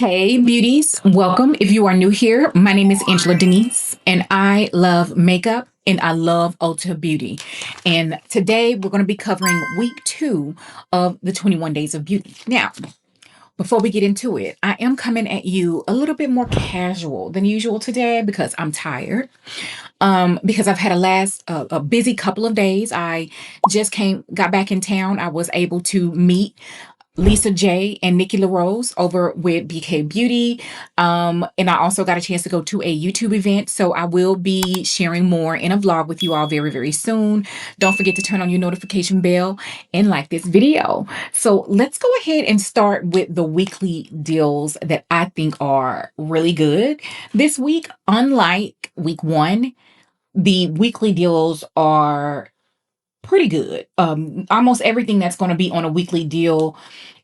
Hey beauties, welcome. If you are new here, my name is Angela Denise and I love makeup and I love ULTA Beauty. And today we're going to be covering week 2 of the 21 days of beauty. Now, before we get into it, I am coming at you a little bit more casual than usual today because I'm tired. Because I've had a busy couple of days. I just got back in town. I was able to meet Lisa J and Nikki LaRose over with BK Beauty. And I also got a chance to go to a YouTube event. So I will be sharing more in a vlog with you all very, very soon. Don't forget to turn on your notification bell and like this video. So let's go ahead and start with the weekly deals that I think are really good this week. Unlike week 1, the weekly deals are pretty good. Almost everything that's going to be on a weekly deal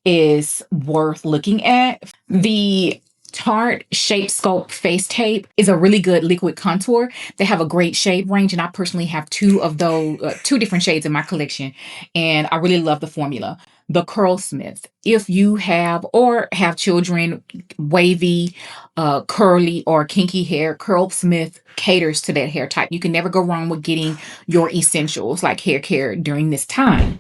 is worth looking at. The Tarte Shape Sculpt Face Tape is a really good liquid contour. They have a great shade range, and I personally have two of those, two different shades in my collection, and I really love the formula. The Curlsmith, if you have or have children, wavy, curly, or kinky hair, Curlsmith caters to that hair type. You can never go wrong with getting your essentials like hair care during this time.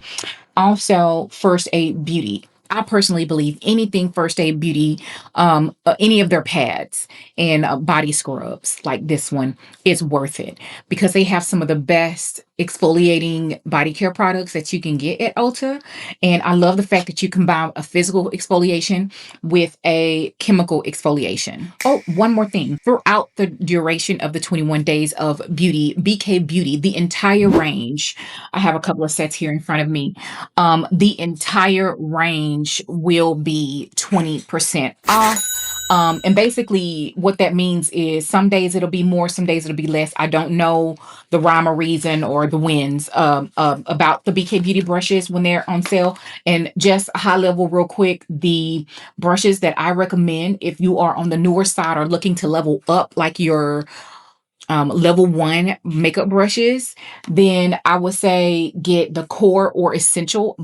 Also, Firstaid Beauty. I personally believe anything Firstaid Beauty, any of their pads and body scrubs like this one is worth it because they have some of the best exfoliating body care products that you can get at Ulta. And I love the fact that you combine a physical exfoliation with a chemical exfoliation. Oh, one more thing. Throughout the duration of the 21 days of beauty, BK Beauty, the entire range, I have a couple of sets here in front of me. The entire range will be 20% off. And basically what that means is some days it'll be more, some days it'll be less. I don't know the rhyme or reason or the winds about the BK Beauty brushes when they're on sale. And just high level real quick, the brushes that I recommend if you are on the newer side or looking to level up like your level 1 makeup brushes, then I would say get the core or essential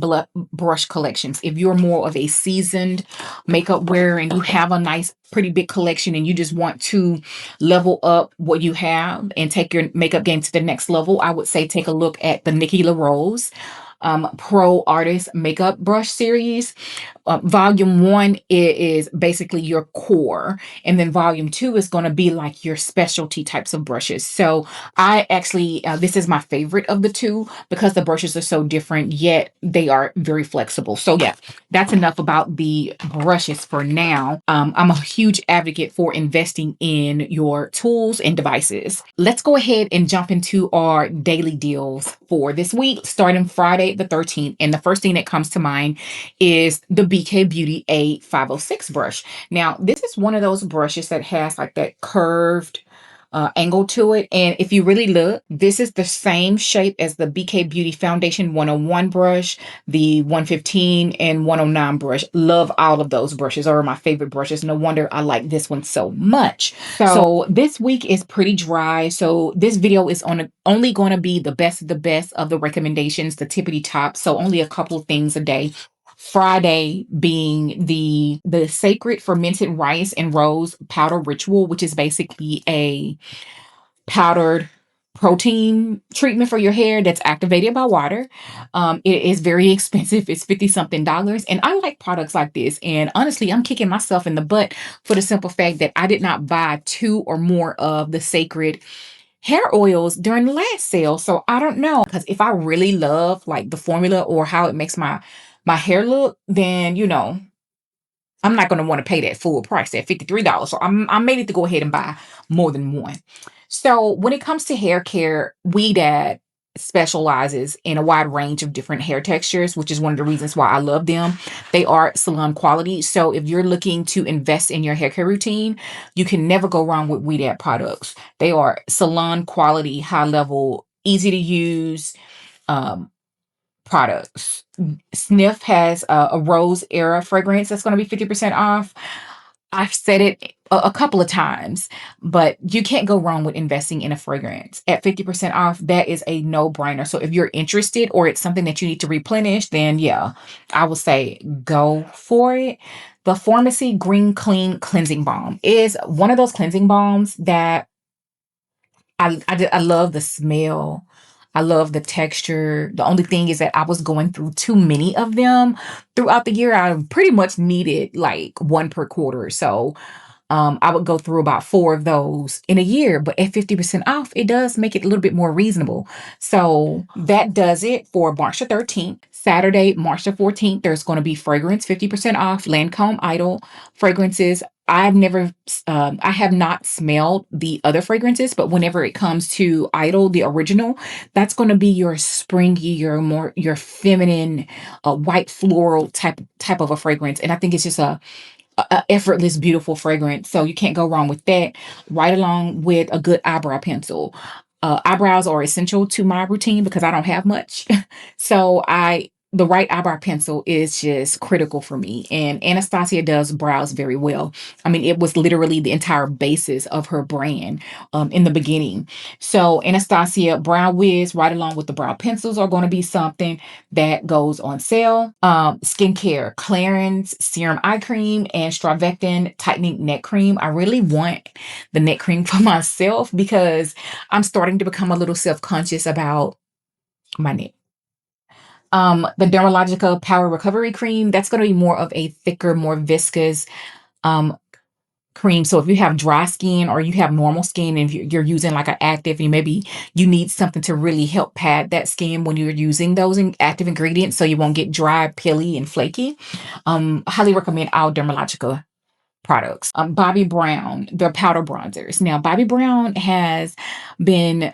brush collections. If you're more of a seasoned makeup wearer and you have a nice pretty big collection and you just want to level up what you have and take your makeup game to the next level, I would say take a look at the Nikki LaRose Pro Artist Makeup Brush Series. Volume 1 is basically your core, and then volume 2 is going to be like your specialty types of brushes. So I actually, this is my favorite of the two because the brushes are so different, yet they are very flexible. So yeah, that's enough about the brushes for now. I'm a huge advocate for investing in your tools and devices. Let's go ahead and jump into our daily deals for this week, starting Friday the 13th. And the first thing that comes to mind is the BK Beauty A506 brush. Now, this is one of those brushes that has like that curved angle to it. And if you really look, this is the same shape as the BK Beauty Foundation 101 brush, the 115 and 109 brush. Love all of those brushes. Are my favorite brushes. No wonder I like this one so much. So this week is pretty dry. So this video is only going to be the best of the recommendations, the tippity top. So only a couple of things a day. Friday being the Sacred Fermented Rice and Rose Powder Ritual, which is basically a powdered protein treatment for your hair that's activated by water. It is very expensive. It's $50-something. And I like products like this. And honestly, I'm kicking myself in the butt for the simple fact that I did not buy 2 or more of the Sacred hair oils during the last sale. So I don't know, because if I really love like the formula or how it makes my hair look, then you know I'm not going to want to pay that full price at $53. So I'm ready to go ahead and buy more than one. So when it comes to hair care, Dad specializes in a wide range of different hair textures, which is one of the reasons why I love them. They are salon quality. So if you're looking to invest in your hair care routine, you can never go wrong with Dad products. They are salon quality, high level, easy to use products. Snif has a rose era fragrance that's going to be 50% off. I've said it a couple of times, but you can't go wrong with investing in a fragrance at 50% off. That is a no-brainer. So if you're interested or it's something that you need to replenish, then yeah, I would say go for it. The Farmacy Green Clean Cleansing Balm is one of those cleansing balms that I love the smell. I love the texture. The only thing is that I was going through too many of them throughout the year. I pretty much needed like one per quarter. So I would go through about 4 of those in a year, but at 50% off, it does make it a little bit more reasonable. So that does it for March the 13th. Saturday, March the 14th, there's going to be fragrance 50% off, Lancome Idôle fragrances. I have not smelled the other fragrances, but whenever it comes to Idôle, the original, that's going to be your springy, your feminine, white floral type of a fragrance. And I think it's just a effortless, beautiful fragrance. So you can't go wrong with that. Right along with a good eyebrow pencil. Eyebrows are essential to my routine because I don't have much. So the right eyebrow pencil is just critical for me. And Anastasi does brows very well. I mean, it was literally the entire basis of her brand in the beginning. So Anastasi Brow Wiz, right along with the brow pencils, are going to be something that goes on sale. Skincare, Clarins Serum Eye Cream and StriVectin Tightening Neck Cream. I really want the neck cream for myself because I'm starting to become a little self-conscious about my neck. The Dermalogica Power Recovery Cream, that's going to be more of a thicker, more viscous um, cream. So if you have dry skin or you have normal skin and you're using like an active, and maybe you need something to really help pad that skin when you're using those active ingredients so you won't get dry, pilly, and flaky, highly recommend our Dermalogica products. Bobbi Brown, their powder bronzers. Now, Bobbi Brown has been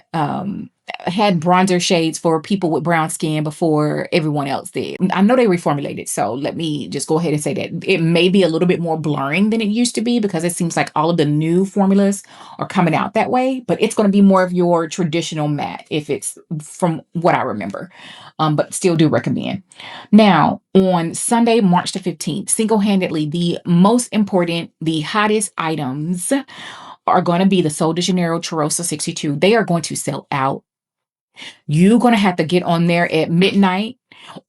had bronzer shades for people with brown skin before everyone else did. I know they reformulated, so let me just go ahead and say that it may be a little bit more blurring than it used to be because it seems like all of the new formulas are coming out that way, but it's going to be more of your traditional matte if it's from what I remember. But still do recommend. Now, on Sunday, March the 15th, single-handedly, the most important, the hottest items are going to be the Sol de Janeiro Cheirosa 62. They are going to sell out. You're going to have to get on there at midnight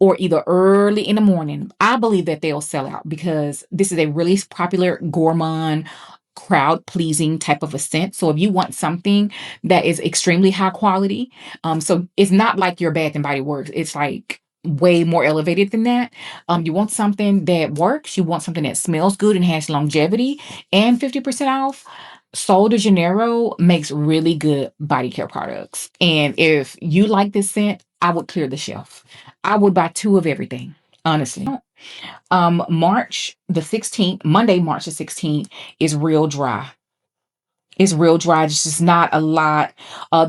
or either early in the morning. I believe that they'll sell out because this is a really popular gourmand, crowd pleasing type of a scent. So if you want something that is extremely high quality, so it's not like your Bath and Body Works. It's like way more elevated than that. You want something that works. You want something that smells good and has longevity and 50% off. Sol de Janeiro makes really good body care products. And if you like this scent, I would clear the shelf. I would buy 2 of everything, honestly. March the 16th, Monday, March the 16th is real dry. It's real dry. It's just not a lot.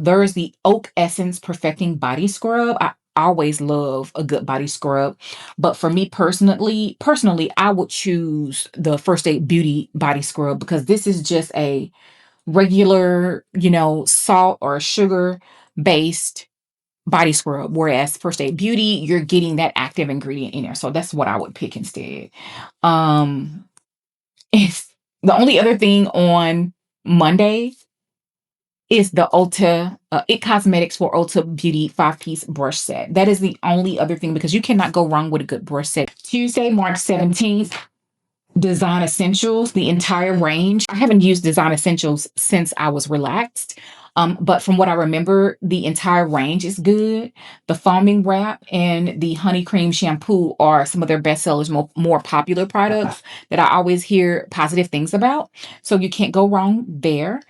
There's the Oak Essence Perfecting Body Scrub. I always love a good body scrub. But for me personally, I would choose the Firstaid Beauty Body Scrub because this is just a regular, salt or sugar based body scrub. Whereas Firstaid Beauty, you're getting that active ingredient in there. So that's what I would pick instead. Um, it's the only other thing on Monday is the Ulta It Cosmetics for Ulta Beauty 5-piece brush set. That is the only other thing because you cannot go wrong with a good brush set. Tuesday, March 17th, Design Essentials, the entire range. I haven't used Design Essentials since I was relaxed. But from what I remember, the entire range is good. The foaming wrap and the honey cream shampoo are some of their best sellers, more popular products that I always hear positive things about. So you can't go wrong there.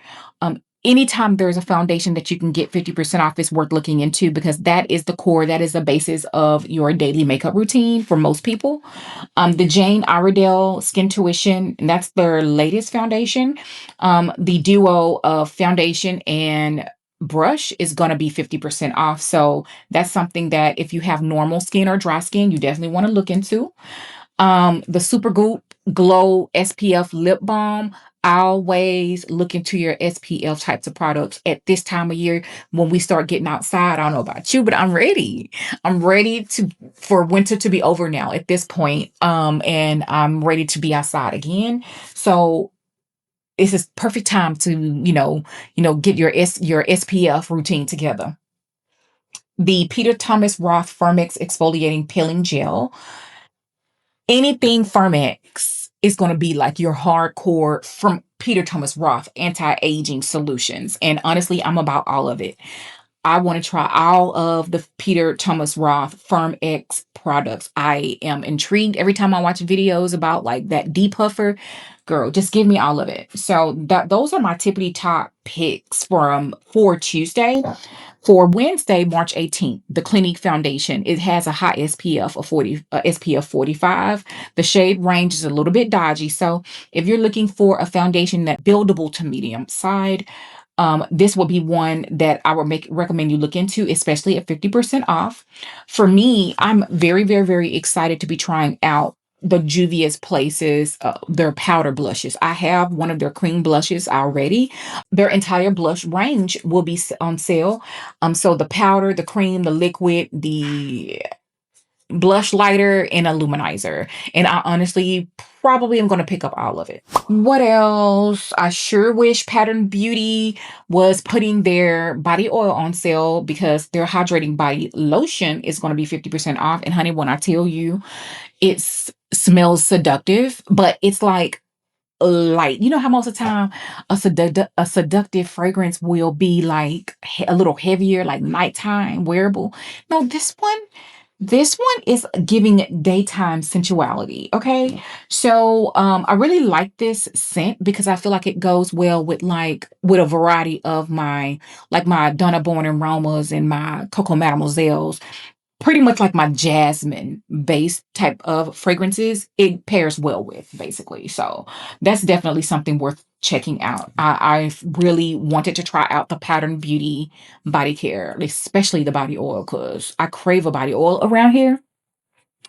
Anytime there's a foundation that you can get 50% off, it's worth looking into because that is the core, that is the basis of your daily makeup routine for most people. The Jane Iredale Skintuition, and that's their latest foundation. The duo of foundation and brush is going to be 50% off. So that's something that if you have normal skin or dry skin, you definitely want to look into. The Super Goop Glow SPF Lip Balm. Always look into your SPF types of products at this time of year when we start getting outside. I don't know about you, but I'm ready. I'm ready for winter to be over now at this point. And I'm ready to be outside again. So it's a perfect time to, get your SPF routine together. The Peter Thomas Roth Firmex Exfoliating Peeling Gel. Anything Firmex is going to be like your hardcore from Peter Thomas Roth anti-aging solutions. And honestly, I'm about all of it. I want to try all of the Peter Thomas Roth Firm X products. I am intrigued every time I watch videos about like that depuffer. Girl, just give me all of it. So those are my tippity top picks for Tuesday. For Wednesday, March 18th, the Clinique Foundation. It has a high SPF of 45. The shade range is a little bit dodgy. So if you're looking for a foundation that's buildable to medium side, this will be one that I would recommend you look into, especially at 50% off. For me, I'm very, very, very excited to be trying out the Juvia's Places, their powder blushes. I have one of their cream blushes already. Their entire blush range will be on sale. So the powder, the cream, the liquid, the blush lighter, and a luminizer. And I honestly probably am going to pick up all of it. What else? I sure wish Pattern Beauty was putting their body oil on sale, because their hydrating body lotion is going to be 50% off. And honey, when I tell you, it smells seductive, but it's like light. You know how most of the time a seductive fragrance will be like a little heavier, like nighttime wearable. No, this one is giving daytime sensuality. Okay. So I really like this scent because I feel like it goes well with a variety of my Donna Born aromas and my Coco Mademoiselles. Pretty much like my jasmine based type of fragrances, it pairs well with, basically. So that's definitely something worth checking out. I've really wanted to try out the Pattern Beauty body care, especially the body oil, because I crave a body oil around here.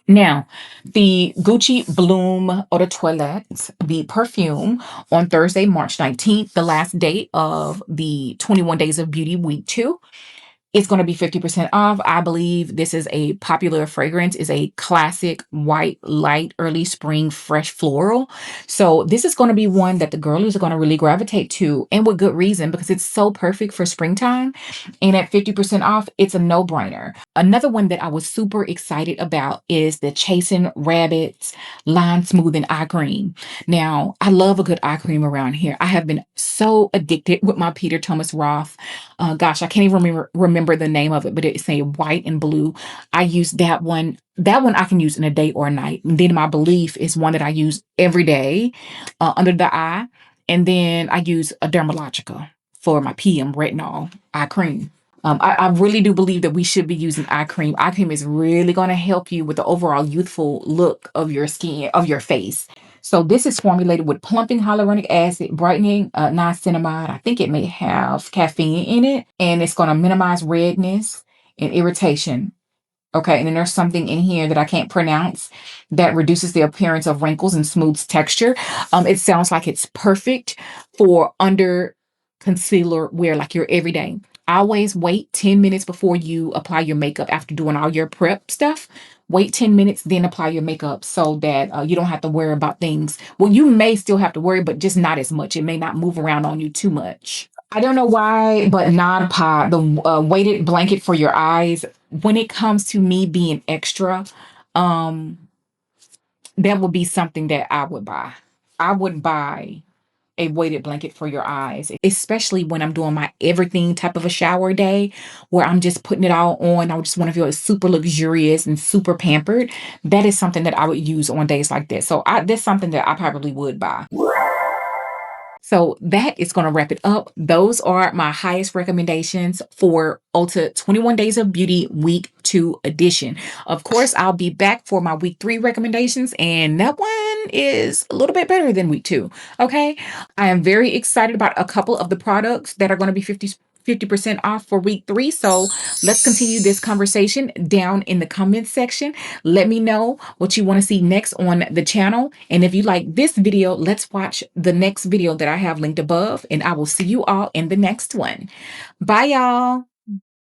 Now, the Gucci Bloom Eau de Toilette, the perfume, on Thursday, March 19th, the last day of the 21 Days of Beauty Week 2. It's going to be 50% off. I believe this is a popular fragrance. It's a classic white, light, early spring, fresh floral. So this is going to be one that the girlies are going to really gravitate to, and with good reason, because it's so perfect for springtime. And at 50% off, it's a no-brainer. Another one that I was super excited about is the Chasing Rabbits Line Smoothing Eye Cream. Now, I love a good eye cream around here. I have been so addicted with my Peter Thomas Roth. Gosh, I can't even remember the name of it, but it's a white and blue. I use that one. That one I can use in a day or a night. And then my Belief is one that I use every day under the eye. And then I use a Dermalogica for my PM retinol eye cream. I really do believe that we should be using eye cream. Eye cream is really going to help you with the overall youthful look of your skin, of your face. So this is formulated with plumping hyaluronic acid, brightening niacinamide. I think it may have caffeine in it, and it's going to minimize redness and irritation. Okay, and then there's something in here that I can't pronounce that reduces the appearance of wrinkles and smooths texture. It sounds like it's perfect for under concealer wear, like your everyday. Always wait 10 minutes before you apply your makeup after doing all your prep stuff. Wait 10 minutes, then apply your makeup so that you don't have to worry about things. Well, you may still have to worry, but just not as much. It may not move around on you too much. I don't know why, but Nod Pod, the weighted blanket for your eyes, when it comes to me being extra, that would be something that I would buy. I would buy a weighted blanket for your eyes, especially when I'm doing my everything type of a shower day where I'm just putting it all on. I just want to feel super luxurious and super pampered. That is something that I would use on days like this. So that's something that I probably would buy. So that is going to wrap it up. Those are my highest recommendations for Ulta 21 Days of Beauty Week 2 edition. Of course, I'll be back for my Week 3 recommendations, and that one is a little bit better than Week 2. Okay. I am very excited about a couple of the products that are going to be 50% off for Week 3. So let's continue this conversation down in the comments section. Let me know what you want to see next on the channel. And if you like this video, let's watch the next video that I have linked above. And I will see you all in the next one. Bye, y'all.